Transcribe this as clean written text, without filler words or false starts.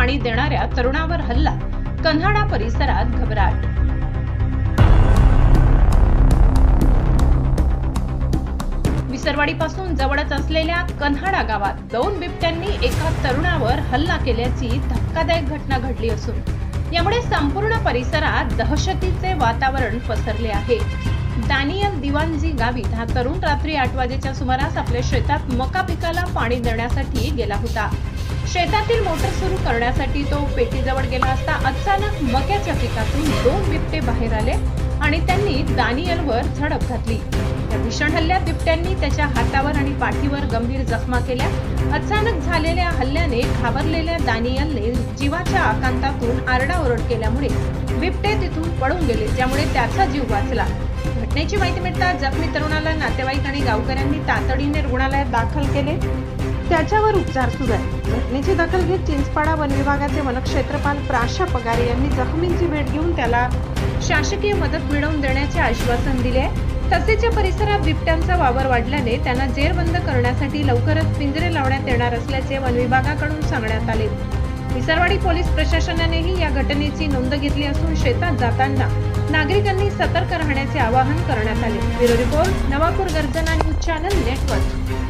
पाणी देणाऱ्या तरुणावर हल्ला, कन्हाडा परिसरात घबराट। विसरवाडीपासून जवळच असलेल्या कन्हाडा गावात 2 बिबट्यांनी एका तरुणावर हल्ला केल्याची धक्कादायक घटना घडली असून यामुळे संपूर्ण परिसरात दहशतीचे वातावरण पसरले आहे। दानियल दिवानजी गावित हा तरुण रात्री 8 वाजेच्या सुमारास आपल्या शेतात मका पिकाला पाणी देण्यासाठी गेला होता। शेतातील मोटर सुरू करण्यासाठी तो पेटीजवळ गेला असता अचानक मक्याच्या पिकातून 2 बिबटे बाहेर आले आणि त्यांनी दानियलवर झडप घातली। या भीषण हल्ल्यात बिबट्यांनी त्याच्या हातावर आणि पाठीवर गंभीर जखमा केल्या। अचानक झालेल्या हल्ल्याने घाबरलेल्या दानियलने जीवाच्या आकांतातून आरडाओरड केल्यामुळे बिबटे तिथून पळून गेले, ज्यामुळे त्याचा जीव वाचला। घटनेची माहिती मिळताच जखमी तरुणाला नातेवाईक आणि गावकऱ्यांनी तातडीने रुग्णालयात दाखल केले, त्याच्यावर उपचार सुरू आहेत। घटनेची दखल घेत चिंचपाडा वन विभागाचे वनक्षेत्रपाल प्राशा पगारे यांनी जखमींची भेट घेऊन त्याला शासकीय मदत मिळवून देण्याचे आश्वासन दिले आहे। तसेच या परिसरात बिबट्यांचा वावर वाढल्याने त्यांना जेरबंद करण्यासाठी लवकरच पिंजरे लावण्यात येणार असल्याचे वन विभागाकडून सांगण्यात आले। विसरवाडी पोलीस प्रशासनानेही या घटनेची नोंद घेतली असून शेतात जाताना नागरिकांनी सतर्क राहण्याचे आवाहन करण्यात आले। ब्युरो रिपोर्ट, नवापूर गर्जना न्यूज चॅनल नेटवर्क।